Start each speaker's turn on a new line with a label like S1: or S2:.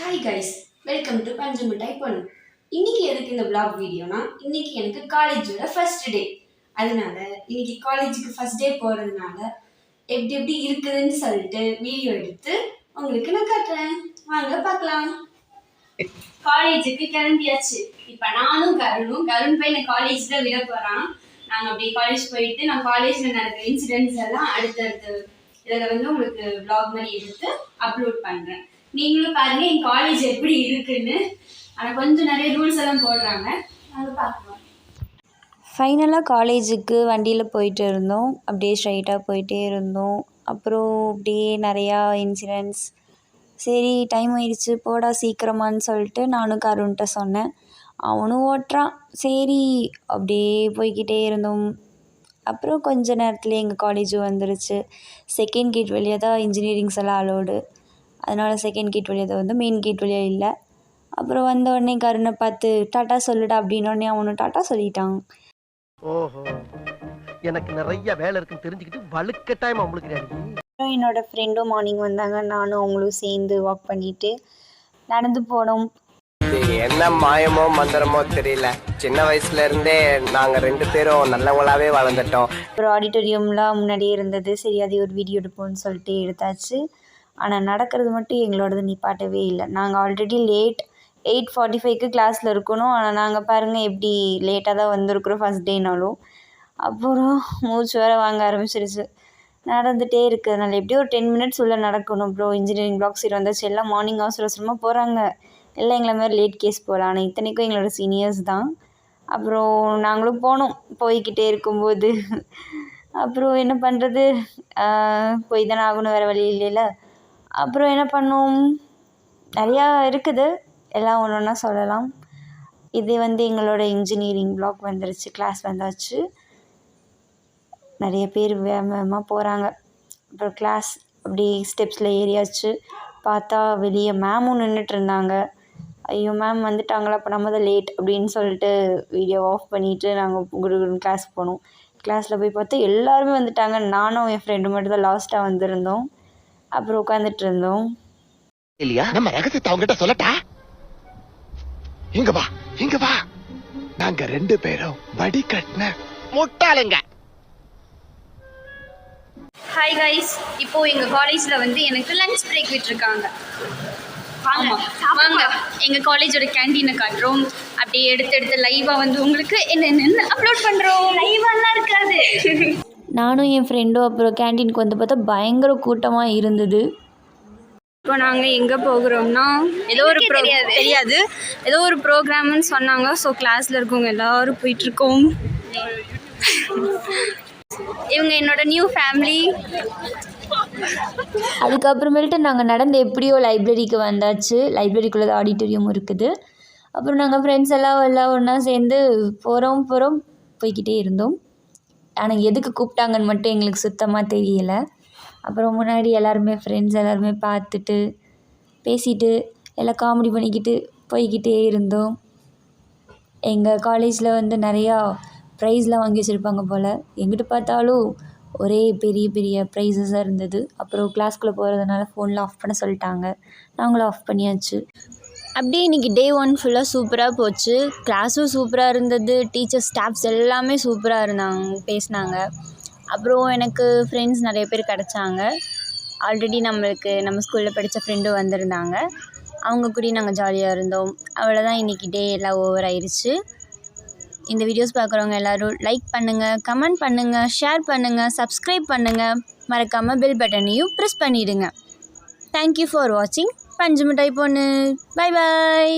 S1: Hi guys, welcome to பஞ்சு மிட்டாய் பொண்ணு. இன்னைக்கு எதுக்கு இந்த vlog வீடியோனா, இன்னைக்கு எனக்கு காலேஜோட ஃபர்ஸ்ட் டே. அதனால இன்னைக்கு காலேஜுக்கு ஃபர்ஸ்ட் டே போறதுனால எப்படி எப்படி இருக்குதுன்னு சொல்லிட்டு வீடியோ எடுத்து உங்களுக்கு நான் காட்டுறேன். வாங்க பார்க்கலாம். காலேஜுக்கு கிளம்பியாச்சு. இப்போ நானும் கருண் பையனை காலேஜ்ல விட போறான். நாங்கள் அப்படியே காலேஜ் போயிட்டு நான் காலேஜில் நடக்கிற இன்சிடென்ட்ஸ் எல்லாம் அடுத்தடுத்து இதில் வந்து உங்களுக்கு vlog மாதிரி எடுத்து அப்லோட் பண்ணுறேன். நீங்களும் பாருங்க என் காலேஜ் எப்படி இருக்குன்னு. ஆனால் கொஞ்சம் நிறைய ரூல்ஸ் எல்லாம் போடுறாங்க, அதை பார்க்கலாம்.
S2: ஃபைனலாக காலேஜுக்கு வண்டியில் போயிட்டு இருந்தோம். அப்படியே ஸ்ட்ரைட்டாக போயிட்டே இருந்தோம். அப்புறம் அப்படியே நிறையா இன்சிடென்ட்ஸ். சரி டைம் ஆயிடுச்சு போடா சீக்கிரமான்னு சொல்லிட்டு நானும் கருண்கிட்ட சொன்னேன். அவனும் ஓட்டுறான். சரி அப்படியே போய்கிட்டே இருந்தோம். அப்புறம் கொஞ்ச நேரத்தில் எங்கள் காலேஜ் வந்துருச்சு. செகண்ட் கேட் வழியாக தான் இன்ஜினியரிங்ஸ் எல்லாம் அலோடு. அதனால் செகண்ட் கேட் வழியாக வந்து மெயின் கேட் வழியாக இல்லை. அப்புறம் வந்த உடனே கருணை பார்த்து டாட்டா சொல்லுடா அப்படின்னோடனே அவனும் டாட்டா சொல்லிட்டான்.
S3: ஓஹோ, எனக்கு நிறைய வேலை இருக்குன்னு தெரிஞ்சுக்கிட்டு வழுக்க டைம் அவங்களுக்கு.
S2: அப்புறம் என்னோடய ஃப்ரெண்டும் மார்னிங் வந்தாங்க. நானும் அவங்களும் சேர்ந்து வாக் பண்ணிவிட்டு நடந்து போனோம்.
S4: என்ன மாயமோ மந்திரமோ தெரியல, சின்ன வயசுல இருந்தே நாங்க 2 பேரும் நல்லவங்களாவே வளர்ந்துட்டோம்.
S2: ஒரு ஆடிட்டோரியம்லாம் முன்னாடியே இருந்தது. சரி அதை ஒரு வீடியோ எடுப்போம்னு சொல்லிட்டு எடுத்தாச்சு. ஆனால் நடக்கிறது மட்டும் எங்களோடது நிப்பாட்டவே இல்லை. நாங்கள் ஆல்ரெடி லேட் 8:45க்கு கிளாஸில் இருக்கணும். ஆனால் நாங்கள் பாருங்கள் எப்படி லேட்டாக தான் வந்திருக்குறோம் ஃபஸ்ட் டேனாலும். அப்புறம் மூச்சு வேறு வாங்க ஆரம்பிச்சிருச்சு. நடந்துகிட்டே இருக்கிறதுனால எப்படியும் ஒரு 10 மினிட்ஸ் உள்ளே நடக்கணும். அப்புறம் இன்ஜினியரிங் பிளாக் சைடு வந்தாச்சு. எல்லாம் மார்னிங் அவசர அவசரமாக போகிறாங்க. எல்லாம் எங்களை மாதிரி லேட் கேஸ் போகலாம். ஆனால் இத்தனைக்கும் எங்களோட சீனியர்ஸ் தான். அப்புறம் நாங்களும் போனோம். போய்கிட்டே இருக்கும்போது அப்புறம் என்ன பண்ணுறது, போய் தானே ஆகணும், வேறு வழி இல்லைல்ல. அப்புறம் என்ன பண்ணோம், நிறையா இருக்குது, எல்லாம் ஒன்று ஒன்றா சொல்லலாம். இது வந்து எங்களோட இன்ஜினியரிங் பிளாக் வந்துருச்சு. கிளாஸ் வந்தாச்சு. நிறைய பேர் வேகமாக போகிறாங்க. அப்புறம் கிளாஸ் அப்படி ஸ்டெப்ஸில் ஏறியாச்சு. பார்த்தா வெளியே மேமும் நின்றுட்டு இருந்தாங்க. ஐயோ மேம் வந்துட்டாங்களா, அப்போ நம்ம தான் லேட் அப்படின்னு சொல்லிட்டு வீடியோ ஆஃப் பண்ணிவிட்டு நாங்கள் குடுகுடுன்னு கிளாஸ்க்கு போனோம். கிளாஸில் போய் பார்த்தா எல்லாருமே வந்துட்டாங்க. நானும் என் ஃப்ரெண்டு மட்டும் தான் லாஸ்ட்டாக வந்திருந்தோம். அப்புறம் உட்காந்துட்டு இருந்தோம்.
S3: இல்லையா நம்ம ரகசியத்தை அவங்ககிட்ட சொல்லட்டா? இங்க வா இங்க வா, நாங்க 2 பேரும் வடி கட்டின முட்டாளுங்க.
S1: ஹாய் கைஸ், இப்போது எங்கள் காலேஜில் வந்து எனக்கு லஞ்ச் பிரேக் விட்டுருக்காங்க. வாங்க எங்கள் காலேஜோட கேண்டீனை காட்டுறோம். அப்படியே எடுத்து லைவாக வந்து உங்களுக்கு என்னென்னு அப்லோட் பண்ணுறோம். லைவாலாம் இருக்காது.
S2: நானும் என் ஃப்ரெண்டும் அப்புறம் கேண்டீனுக்கு வந்து பார்த்தா பயங்கர கூட்டமாக இருந்தது.
S1: இப்போ நாங்கள் எங்கே போகிறோம்னா ஏதோ ஒரு தெரியாது, ஏதோ ஒரு ப்ரோக்ராம்னு சொன்னாங்க. ஸோ கிளாஸில் இருக்கவங்க எல்லோரும் போயிட்டுருக்கோம். இவங்க என்னோட நியூ ஃபேமிலி.
S2: அதுக்கப்புறமேல்ட்டு நாங்கள் நடந்து எப்படியோ லைப்ரரிக்கு வந்தாச்சு. லைப்ரரிக்குள்ளே தான் ஆடிட்டோரியம் இருக்குது. அப்புறம் நாங்கள் ஃப்ரெண்ட்ஸ் எல்லாம் ஒன்றா சேர்ந்து போகிறோம் போய்கிட்டே இருந்தோம். ஆனால் எதுக்கு கூப்பிட்டாங்கன்னு மட்டும் எங்களுக்கு சுத்தமாக தெரியலை. அப்புறம் முன்னாடி எல்லாருமே ஃப்ரெண்ட்ஸ் எல்லாருமே பார்த்துட்டு பேசிட்டு எல்லாம் காமெடி பண்ணிக்கிட்டு போய்கிட்டே இருந்தோம். எங்கள் காலேஜில் வந்து நிறையா ப்ரைஸ்லாம் வாங்கி வச்சுருப்பாங்க போல். எங்கிட்ட பார்த்தாலும் ஒரே பெரிய பெரிய ப்ரைஸஸாக இருந்தது. அப்புறம் கிளாஸ்குள்ளே போகிறதுனால ஃபோன்லாம் ஆஃப் பண்ண சொல்லிட்டாங்க. நாங்களும் ஆஃப் பண்ணியாச்சு. அப்படியே இன்றைக்கி டே 1 ஃபுல்லாக சூப்பராக போச்சு. கிளாஸும் சூப்பராக இருந்தது. டீச்சர்ஸ் ஸ்டாஃப்ஸ் எல்லாமே சூப்பராக பேசினாங்க. அப்புறம் எனக்கு ஃப்ரெண்ட்ஸ் நிறைய பேர் கிடச்சாங்க. ஆல்ரெடி நம்ம ஸ்கூலில் படித்த ஃப்ரெண்டும் வந்திருந்தாங்க. அவங்க கூட நாங்கள் ஜாலியாக இருந்தோம். அவ்வளோதான், இன்றைக்கி டே எல்லாம் ஓவர் ஆயிடுச்சு. இந்த வீடியோஸ் பார்க்குறவங்க எல்லோரும் லைக் பண்ணுங்கள், கமெண்ட் பண்ணுங்கள், ஷேர் பண்ணுங்கள், சப்ஸ்கிரைப் பண்ணுங்கள். மறக்காமல் பெல் பட்டனையும் ப்ரெஸ் பண்ணிவிடுங்க. தேங்க்யூ ஃபார் வாட்சிங் பஞ்சு மிட்டாய் பொண்ணு. Bye bye.